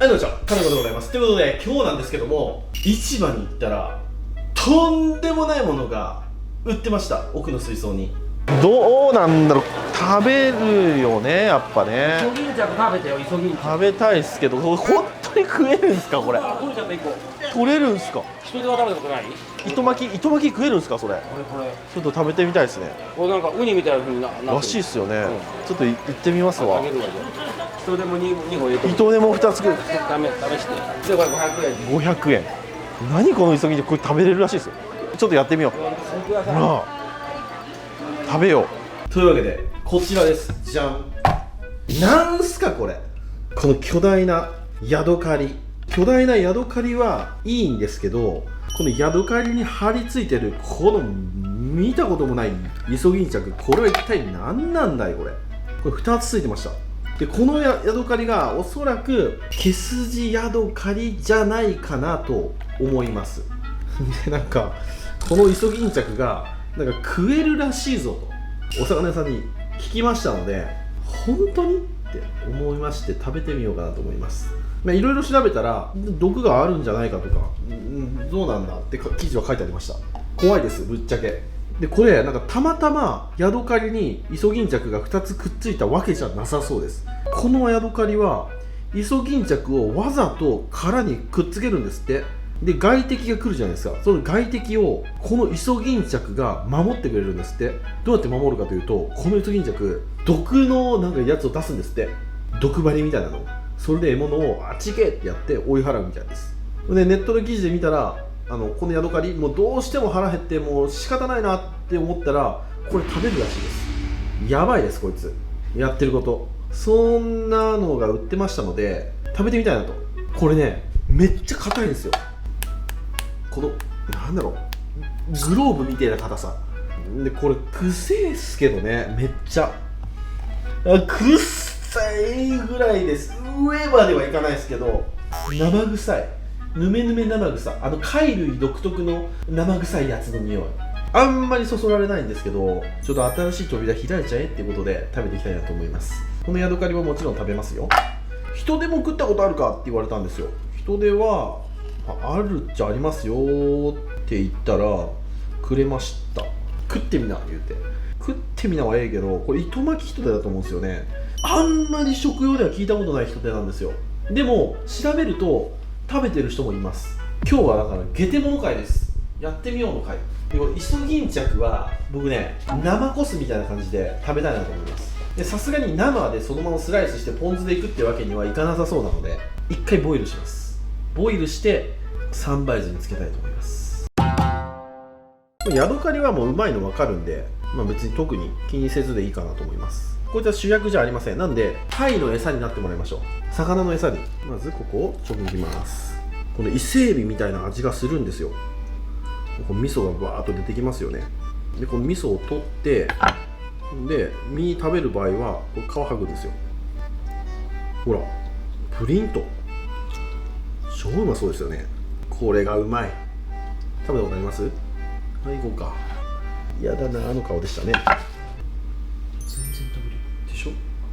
はい、どうも金子でございます。ということで、今日なんですけども、市場に行ったらとんでもないものが売ってました。奥の水槽に。どうなんだろう、食べるよね、やっぱね。イソギンチャク食べてよ、イソギンチャク。食べたいですけど、本当に食えるんですか、これ。取れちゃった1個。取れるんですか。人では食べたことない？糸巻き食えるんですか、それ。これ。ちょっと食べてみたいですね。これなんかウニみたいな風になってる。らしいっすよね。うんちょっと行ってみますわ。あげるわじゃあ。人でも2個入れて。糸でも2つく試して。で、これ500円。 500円。何この急ぎで、これ食べれるらしいですよ。ちょっとやってみよう。ほら、食べよう。というわけで、こちらです。じゃん。なんすかこれ。この巨大なヤドカリ。巨大なヤドカリはいいんですけど、このヤドカリに張り付いてるこの見たこともないイソギンチャク、これは一体何なんだいこれ。これ2つついてました。でこのヤドカリがおそらくケスジヤドカリじゃないかなと思います。でなんかこのイソギンチャクがなんか食えるらしいぞとお魚屋さんに聞きましたので、本当にって思いまして食べてみようかなと思います。いろいろ調べたら毒があるんじゃないかとか、どうなんだって記事は書いてありました。怖いです、ぶっちゃけ。でこれなんかたまたまヤドカリにイソギンチャクが2つくっついたわけじゃなさそうです。このヤドカリはイソギンチャクをわざと殻にくっつけるんですって。で外敵が来るじゃないですか。その外敵をこのイソギンチャクが守ってくれるんですって。どうやって守るかというと、このイソギンチャク毒のなんかやつを出すんですって。毒針みたいなの。それで獲物をあっち行けってやって追い払うみたいです。でネットの記事で見たらこのヤドカリもうどうしても腹減ってもう仕方ないなって思ったらこれ食べるらしいです。やばいです、こいつやってること。そんなのが売ってましたので食べてみたいなと。これねめっちゃ硬いんですよ。このなんだろう、グローブみたいな硬さで、これくせえっすけどね、めっちゃくっさいぐらいです。上まではいかないですけど生臭い、ぬめぬめ生臭、貝類独特の生臭いやつの匂い、あんまりそそられないんですけど、ちょっと新しい扉開いちゃえっていうことで食べていきたいなと思います。このヤドカリはもちろん食べますよ。人手も食ったことあるかって言われたんですよ。人手はあるっちゃありますよって言ったらくれました。食ってみな言うて。食ってみなはええけど、これ糸巻き人手だと思うんですよね。あんまり食用では聞いたことない人手なんですよ。でも調べると食べてる人もいます。今日はだからゲテモノ会です。やってみようの会で、これイソギンチャクは僕ね生コスみたいな感じで食べたいなと思います。でさすがに生でそのままスライスしてポン酢でいくってわけにはいかなさそうなので一回ボイルします。ボイルして三杯酢につけたいと思います。ヤドカリはもううまいの分かるんで、別に特に気にせずでいいかなと思います。こいつは主役じゃありません。なんで貝の餌になってもらいましょう。魚の餌にまずここをちょんきます。この伊勢海老みたいな味がするんですよ。この味噌がバーっと出てきますよね。でこの味噌を取ってで身食べる場合はこれ皮剥くんですよ。ほらプリント超うまそうですよね。これがうまい。食べたことあります？はい、行こうか。嫌だな、顔でしたね。全然食べれるでしょ。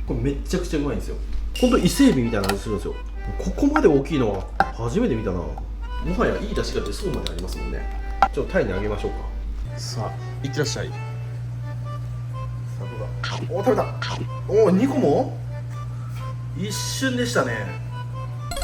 これめっちゃくちゃうまいんですよ。ほんと伊勢海老みたいな味するんですよ。ここまで大きいのは初めて見たな。もはやいい出汁が出そうまでありますもんね。ちょっとタイにあげましょうか。さあ、いってらっしゃい。さあ、どうだ。お、食べた。お、2個も一瞬でしたね。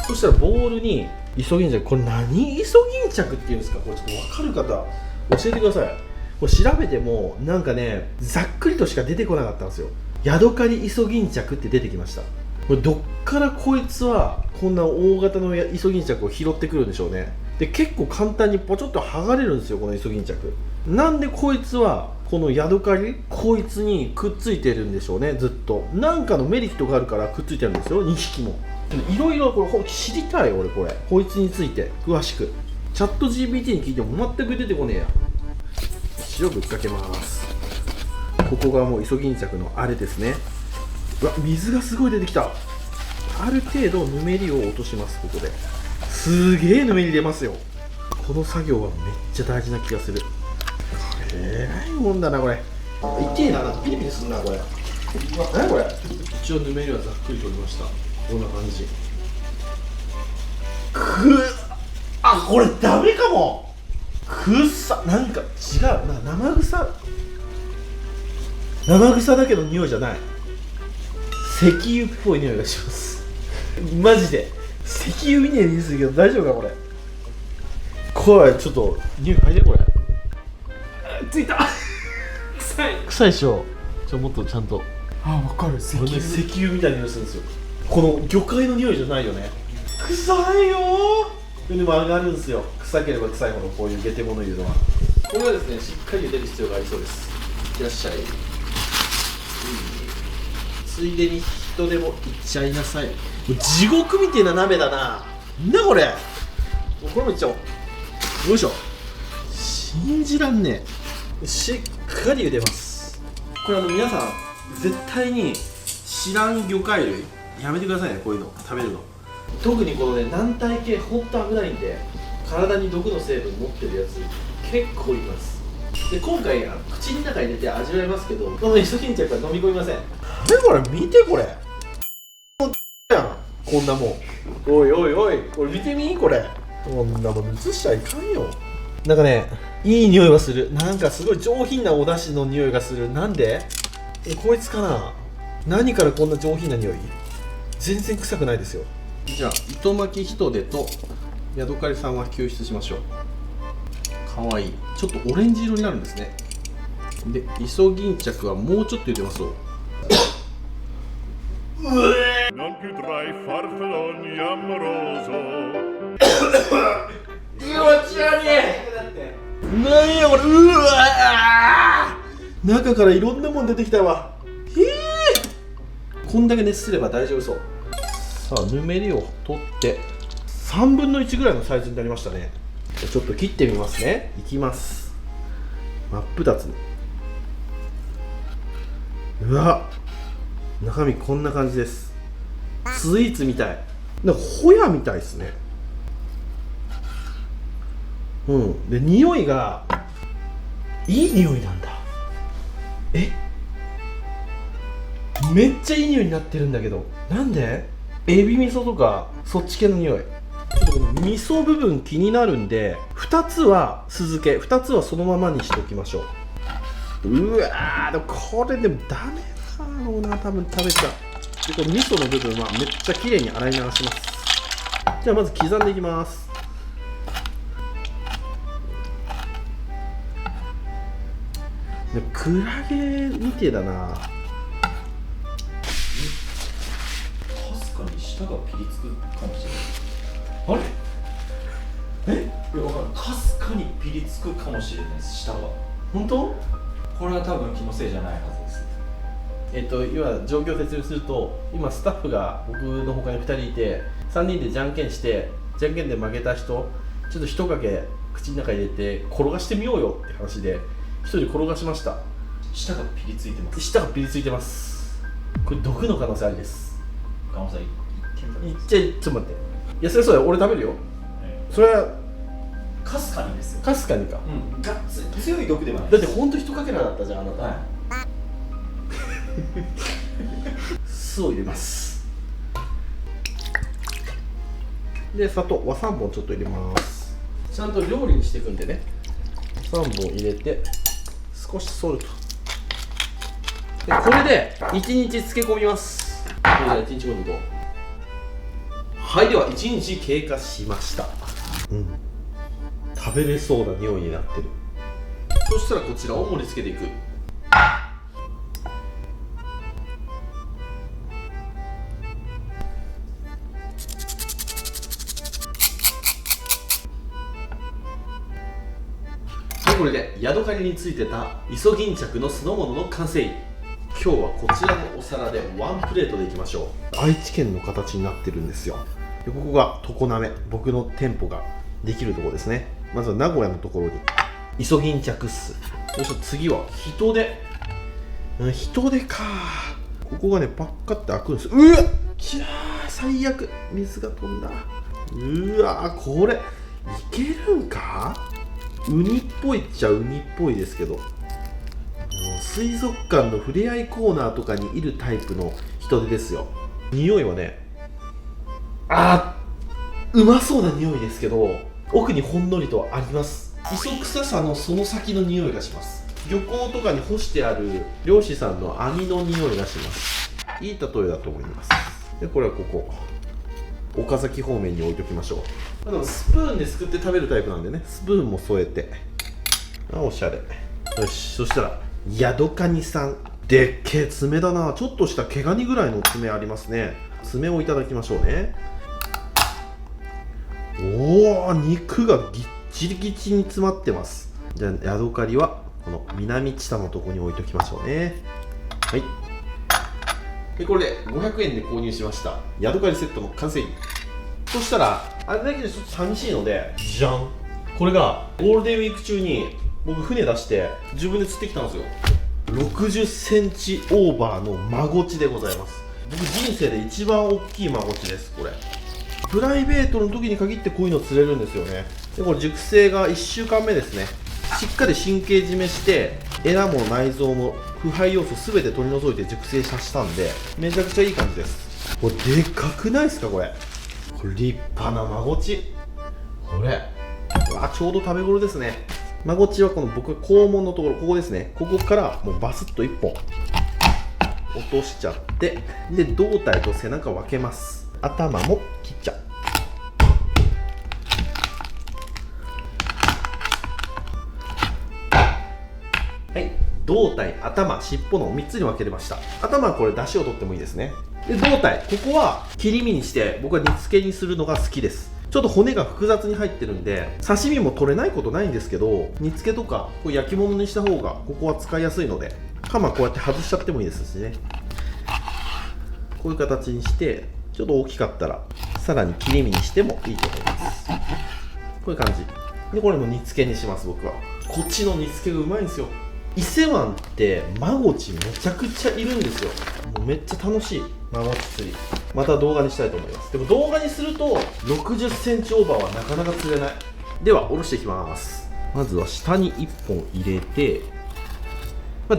そしたらボウルにイソギンチャク、これ何イソギンチャクっていうんですか。これちょっと分かる方教えてください。これ調べてもなんかねざっくりとしか出てこなかったんですよ。ヤドカリイソギンチャクって出てきました。これどっからこいつはこんな大型のイソギンチャクを拾ってくるんでしょうね。で結構簡単にポチョッと剥がれるんですよ、このイソギンチャク。なんでこいつはこのヤドカリこいつにくっついてるんでしょうね。ずっとなんかのメリットがあるからくっついてるんですよ、2匹も。いろいろこれ知りたい俺、こいつについて詳しくチャット GPT に聞いても全く出てこねえや。塩ぶっかけます。ここがもうイソギンチャクのあれですね。うわ、水がすごい出てきた。ある程度ぬめりを落とします。ここですげえぬめり出ますよ。この作業はめっちゃ大事な気がする。えらいもんだなこれ。痛えな、なんかピリピリすんなこれ。うわ、何これ。一応ぬめりはざっくり取りました。こんな感じ。あ、これダメかも。くっさ、なんか違うな、生臭だけど匂いじゃない。石油っぽい匂いがします。マジで石油みたいにするけど大丈夫かこれ。これちょっと匂い嗅いでこれ。ついた臭い。臭いでしょ。もっとちゃんと。あ、わかる。石これね、石油みたいな匂いするんですよ。この魚介の匂いじゃないよね。臭いよー。でも上がるんですよ。臭ければ臭いほどこういうゲテモノいうのは。これはですね、しっかり茹でる必要がありそうです。いらっしゃい。ついでに人でもいっちゃいなさい。もう地獄みたいな鍋だな。なんだこれ。もうこれもいっちゃおう。よいしょ。信じらんねえ。しっかり茹でます。これ皆さん絶対に知らん魚介類やめてくださいね。こういうの食べるの。特にこのね、軟体系ほんと危ないんで、体に毒の成分持ってるやつ結構います。で、今回口の中に入れて味わいますけど、このイソギンチャクは飲み込みません。これ見てこれやん、こんなもん。おいおいおい、これ見てみ、これこんなもん映しちゃいかんよ。なんかね、いい匂いがする。なんかすごい上品なお出汁の匂いがする。なんでこいつかな。何からこんな上品な匂い。全然臭くないですよ。じゃあ糸巻き人手とヤドカリさんは救出しましょう。かわいい。ちょっとオレンジ色になるんですね。で、イソギンチャクはもうちょっと茹でましょう。Non più tra i farfalloni amoroso. 気持ち悪い。なんやこれ。うわー、中からいろんなもん出てきたわ。こんだけ熱すれば大丈夫そう。さあ、ぬめりを取って3分の1ぐらいのサイズになりましたね。ちょっと切ってみますね。いきます。真っ二つに。うわ、中身こんな感じです。スイーツみたい。なんかホヤみたいですね。で、匂いがいい匂いなんだ。めっちゃいい匂いになってるんだけど、なんで？エビ味噌とかそっち系の匂い。ちょっとこの味噌部分気になるんで、2つは酢漬け、2つはそのままにしておきましょう。うわー、でもこれでもダメだろうな、多分食べちゃう。で、この味噌の部分はめっちゃ綺麗に洗い流します。じゃあまず刻んでいきます。でもクラゲみてえだな。かすかに舌がピリつくかもしれない。あれ？いや、わかる。かすかにピリつくかもしれないです、舌が。本当？これは多分気のせいじゃないはずです。今状況を説明すると、今スタッフが僕の他に2人いて、3人でじゃんけんして、じゃんけんで負けた人、ちょっと一かけ口の中に入れて転がしてみようよって話で1人転がしました。舌がピリついてます。舌がピリついてます。これ毒の可能性ありです。岡本さん、一見食べます。いっちゃい、ちょっと待って。いや、それそうだよ、俺食べるよ。それはかすかにですよ。かすかにか。うん、がっつり強い毒ではないだってです。ほんと一かけらだったじゃん、あなた。はい。酢を入れます。で、砂糖は3本ちょっと入れます。ちゃんと料理にしていくんでね、3本入れて少しソルトで、これで1日漬け込みます。じゃあ1日後に行こう。はい、では1日経過しました。食べれそうな匂いになってる。そしたらこちらを盛り付けていく。これでヤドカリについてたイソギンチャクの酢の物の完成。今日はこちらのお皿でワンプレートでいきましょう。愛知県の形になってるんですよ。で、ここが常滑、僕の店舗ができるところですね。まずは名古屋のところにイソギンチャク酢。そして次は人手。人手か。ここがね、パッカって開くんですよ。うわっ、きゃー、最悪、水が飛んだ。うわー、これいけるんか。ウニっぽいっちゃウニっぽいですけど、水族館のふれあいコーナーとかにいるタイプの人手ですよ。匂いはね、うまそうな匂いですけど、奥にほんのりとあります。磯臭さのその先の匂いがします。漁港とかに干してある漁師さんの網の匂いがします。いい例えだと思います。でこれはここ岡崎方面に置いておきましょう。でもスプーンですくって食べるタイプなんでね、スプーンも添えて、あ、おしゃれ。よし、そしたらヤドカニさん、でっけえ爪だな。ちょっとした毛ガニぐらいの爪ありますね。爪をいただきましょうね。おお、肉がぎっちりぎっちりに詰まってます。じゃあヤドカリはこの南知多のとこに置いておきましょうね。はい、でこれで500円で購入しましたヤドカリセットの完成。そしたらあれだけでちょっと寂しいので、じゃん、これがゴールデンウィーク中に僕船出して自分で釣ってきたんですよ。60センチオーバーのマゴチでございます。僕人生で一番大きいマゴチです。これプライベートの時に限ってこういうの釣れるんですよね。でこれ熟成が1週間目ですね。しっかり神経締めしてエラも内臓も腐敗要素すべて取り除いて熟成させたんで、めちゃくちゃいい感じです。これでかくないですか。これ立派なマゴチ。これちょうど食べ頃ですね。マゴチはこの僕が肛門のところ、ここですね。ここからもうバスッと1本落としちゃって、で胴体と背中分けます。頭も切っちゃう。はい、胴体、頭、尻尾の3つに分けれました。頭はこれ出汁を取ってもいいですね。で胴体、ここは切り身にして僕は煮付けにするのが好きです。ちょっと骨が複雑に入ってるんで刺身も取れないことないんですけど、煮付けとかこう焼き物にした方がここは使いやすいので、カマこうやって外しちゃってもいいですしね。こういう形にして、ちょっと大きかったらさらに切り身にしてもいいと思います。こういう感じでこれも煮付けにします。僕はこっちの煮付けがうまいんですよ。伊勢湾ってマゴチめちゃくちゃいるんですよ。もうめっちゃ楽しいマゴチ釣り、また動画にしたいと思います。でも動画にすると60センチオーバーはなかなか釣れない。では下ろしていきます。まずは下に1本入れて、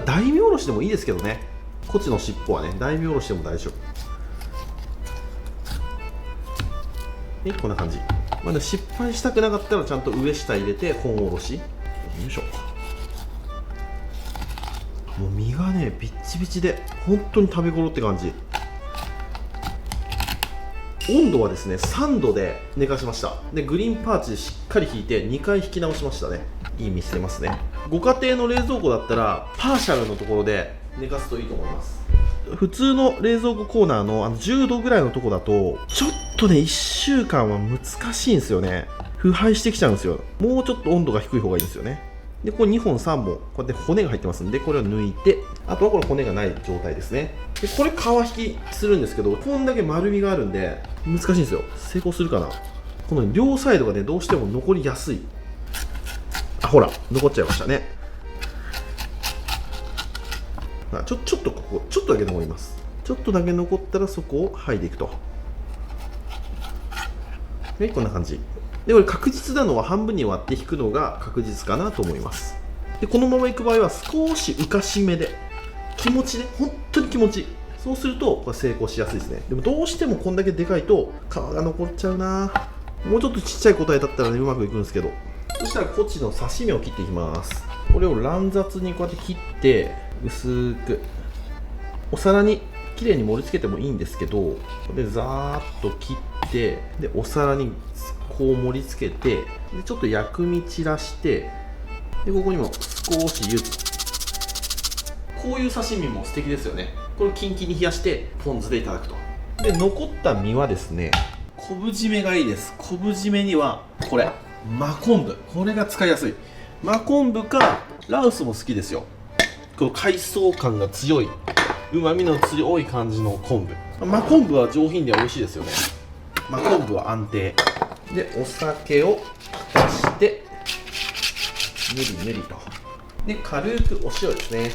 大名おろしでもいいですけどね。こっちの尻尾はね、大名おろしでも大丈夫。こんな感じ。失敗したくなかったらちゃんと上下入れて本おろし。よいしょ。もう身がねビッチビチで本当に食べ頃って感じ。温度はですね3度で寝かしました。でグリーンパーチでしっかり引いて2回引き直しましたね。いい身してますね。ご家庭の冷蔵庫だったらパーシャルのところで寝かすといいと思います。普通の冷蔵庫コーナーの10度ぐらいのとこだとちょっとね1週間は難しいんですよね。腐敗してきちゃうんですよ。もうちょっと温度が低い方がいいんですよね。でこれ2本3本こうやって骨が入ってますんで、これを抜いて、あとはこれ骨がない状態ですね。でこれ皮引きするんですけど、こんだけ丸みがあるんで難しいんですよ。成功するかな。この両サイドがねどうしても残りやすい。ほら残っちゃいましたね。ちょっとここちょっとだけ残ります。ちょっとだけ残ったらそこを剥いでいくと。はい、こんな感じで、これ確実なのは半分に割って引くのが確実かなと思います。でこのままいく場合は少し浮かし目で気持ちね、本当に気持ち、そうするとこれ成功しやすいですね。でもどうしてもこんだけでかいと皮が残っちゃうな。もうちょっとちっちゃい個体だったらねうまくいくんですけど。そしたらこっちの刺身を切っていきます。これを乱雑にこうやって切って薄くお皿にきれいに盛り付けてもいいんですけど、これでザーッと切って、でお皿にこう盛り付けて、でちょっと薬味散らして、でここにも少し柚子。こういう刺身も素敵ですよね。これをキンキンに冷やしてポン酢でいただくと。で残った身はですね、昆布締めがいいです。昆布締めにはこれ真昆布、これが使いやすい。真昆布かラウスも好きですよ。この海藻感が強い、旨味の強い感じの昆布。真昆布は上品で美味しいですよね。真昆布は安定で、お酒を足してぬりぬりと、で軽くお塩ですね。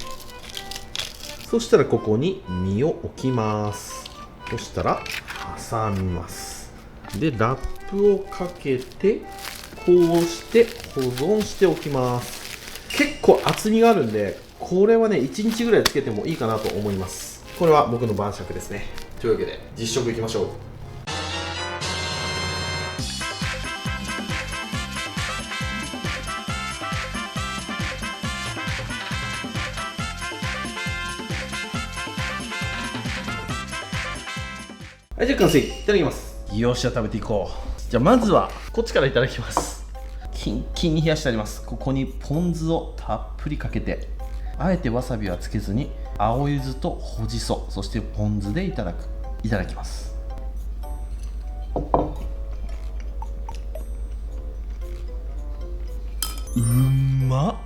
そしたらここに身を置きます。そしたら挟みます。でラップをかけてこうして保存しておきます。結構厚みがあるんで、これはね1日ぐらいつけてもいいかなと思います。これは僕の晩酌ですね。というわけで実食いきましょう。はい、じゃあ完成。いただきます。よっしゃ、食べていこう。じゃあまずはこっちからいただきます。キンキンに冷やしてあります。ここにポン酢をたっぷりかけて、あえてわさびはつけずに青柚子とほじそ、そしてポン酢でいただきます。うまっ。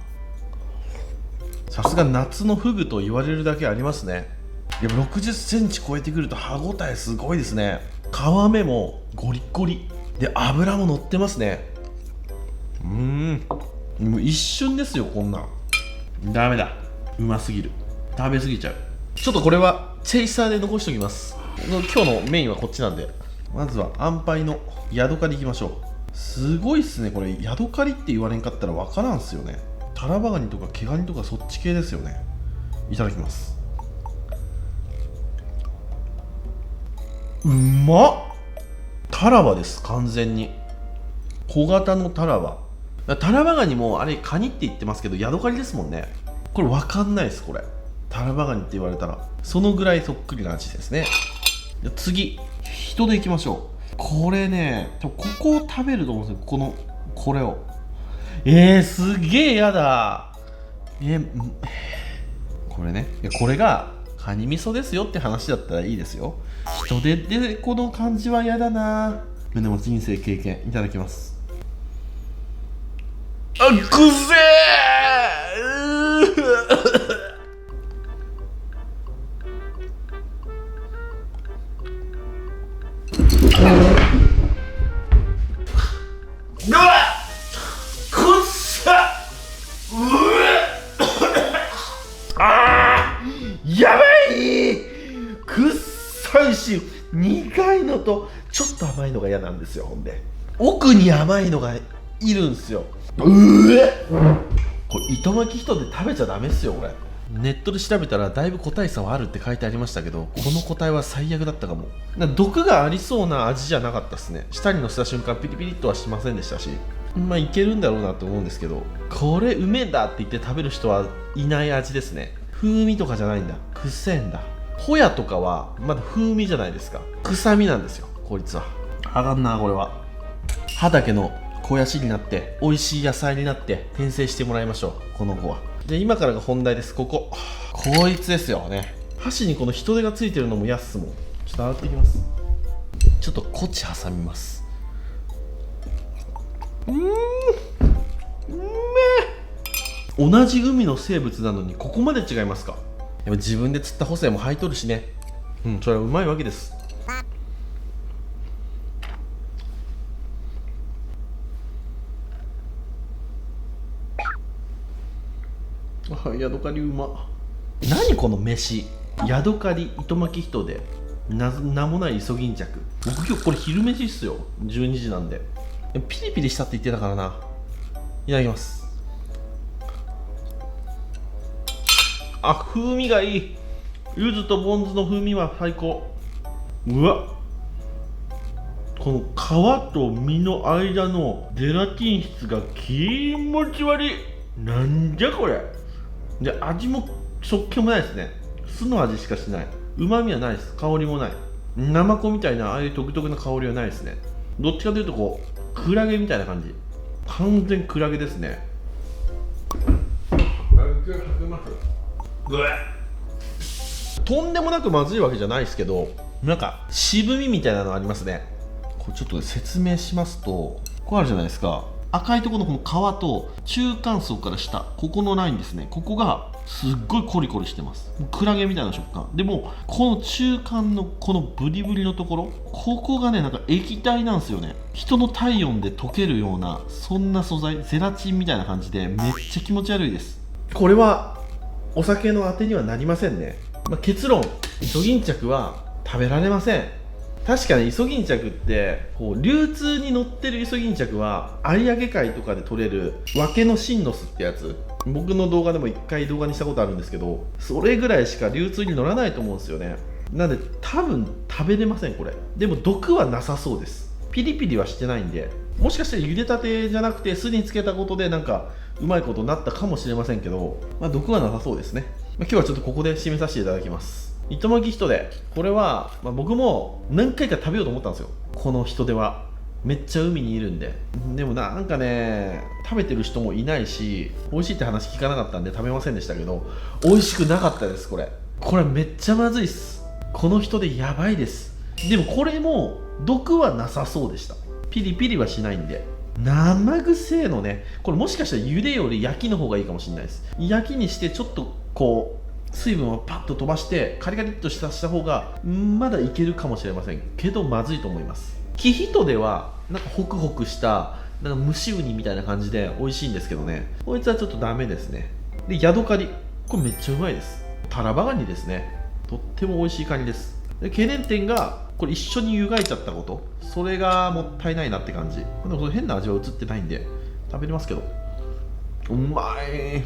さすが夏のフグと言われるだけありますね。でも60センチ超えてくると歯ごたえすごいですね。皮目もゴリッゴリで脂も乗ってますね。もう一瞬ですよ、こんなん。ダメだ、うますぎる。食べ過ぎちゃう。ちょっとこれはチェイサーで残しておきます。今日のメインはこっちなんで、まずは安牌のヤドカリいきましょう。すごいっすね、これ。ヤドカリって言われんかったら分からんっすよね。タラバガニとか毛ガニとかそっち系ですよね。いただきます。うまっ。タラバです、完全に。小型のタラバ。タラバガニもあれカニって言ってますけど、ヤドカリですもんね。これ分かんないです、これ。タラバガニって言われたらそのぐらいそっくりな味ですね。じゃ次、人でいきましょう。これね、ここを食べると思うんですよ。これを。すげえやだ。これね、これがカニ味噌ですよって話だったらいいですよ。人手でこの感じは嫌だな。でも人生経験。いただきます。くせやばい。くっさいし苦いのとちょっと甘いのが嫌なんですよ。ほんで奥に甘いのがいるんですよ。これ糸巻き人で食べちゃダメっすよ。これネットで調べたらだいぶ個体差はあるって書いてありましたけど、この個体は最悪だったかも。毒がありそうな味じゃなかったっすね。舌にのせた瞬間ピリピリっとはしませんでしたし、まあいけるんだろうなと思うんですけど、これうめえんだって言って食べる人はいない味ですね。風味とかじゃないんだ、くせえんだ。ホヤとかはまだ風味じゃないですか、臭みなんですよこいつは。あかんな。これは歯だけの肥やしになって美味しい野菜になって転生してもらいましょう、この子は。で今からが本題です。こいつですよね。箸にこの人手がついてるのもやっすもん。ちょっと洗っていきます。ちょっとこっち挟みます。うめえ。同じ海の生物なのにここまで違いますか。やっぱ自分で釣ったホセも入っとるしね。それはうまいわけです。ヤドカリうま。何この飯。ヤドカリ、糸巻き人で名もないイソギンチャク。僕今日これ昼飯っすよ。12時なんで。ピリピリしたって言ってたからな。いただきます。風味がいい。柚子とポン酢の風味は最高。うわ、この皮と身の間のゼラチン質が気持ち悪い。なんじゃこれ。で味も食気もないですね。酢の味しかしない。うまみはないです。香りもない。ナマコみたいなああいう独特な香りはないですね。どっちかというとクラゲみたいな感じ。完全クラゲですね。とんでもなくまずいわけじゃないですけど、なんか渋みみたいなのありますね。これちょっと説明しますと、ここあるじゃないですか。赤いところのこの皮と中間層から下、ここのラインですね。ここがすっごいコリコリしてます。クラゲみたいな食感でも、この中間のこのブリブリのところ、ここがねなんか液体なんですよね。人の体温で溶けるようなそんな素材、ゼラチンみたいな感じでめっちゃ気持ち悪いです。これはお酒のあてにはなりませんね。結論、イソギンチャクは食べられません。確かにイソギンチャクって流通に乗ってるイソギンチャクは有明海とかで取れるワケノシンノスってやつ、僕の動画でも1回動画にしたことあるんですけど、それぐらいしか流通に乗らないと思うんですよね。なんで多分食べれませんこれ。でも毒はなさそうです。ピリピリはしてないんで、もしかしたら茹でたてじゃなくて酢につけたことでなんかうまいことになったかもしれませんけど、毒はなさそうですね。今日はちょっとここで締めさせていただきます。糸巻き人手、これは、僕も何回か食べようと思ったんですよ。この人手はめっちゃ海にいるんで。でもなんかね、食べてる人もいないし、美味しいって話聞かなかったんで食べませんでしたけど、美味しくなかったです。これめっちゃまずいっす。この人手やばいです。でもこれも毒はなさそうでした。ピリピリはしないんで。生臭いのね、これもしかしたら茹でより焼きの方がいいかもしれないです。焼きにしてちょっとこう水分をパッと飛ばしてカリカリっとした方がまだいけるかもしれませんけど、まずいと思います。キヒトデはなんかホクホクしたなんか蒸しウニみたいな感じで美味しいんですけどね、こいつはちょっとダメですね。でヤドカリ、これめっちゃうまいです。タラバガニですね。とっても美味しいカニです。で懸念点がこれ一緒に湯がいちゃったこと、それがもったいないなって感じ。でもその変な味は映ってないんで食べれますけど、うまい。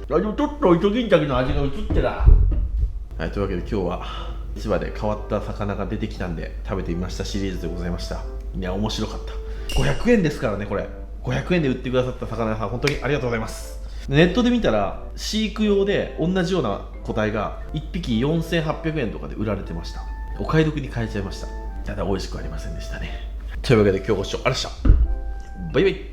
でもちょっと糸銀鮭の味が映ってた。はい、というわけで今日は市場で変わった魚が出てきたんで食べてみましたシリーズでございました。いや面白かった。500円ですからね。これ500円で売ってくださった魚屋さん本当にありがとうございます。ネットで見たら飼育用で同じような個体が1匹4800円とかで売られてました。お買い得に買えちゃいました。ただ美味しくありませんでしたね。というわけで今日ご視聴ありがとうございました。バイバイ。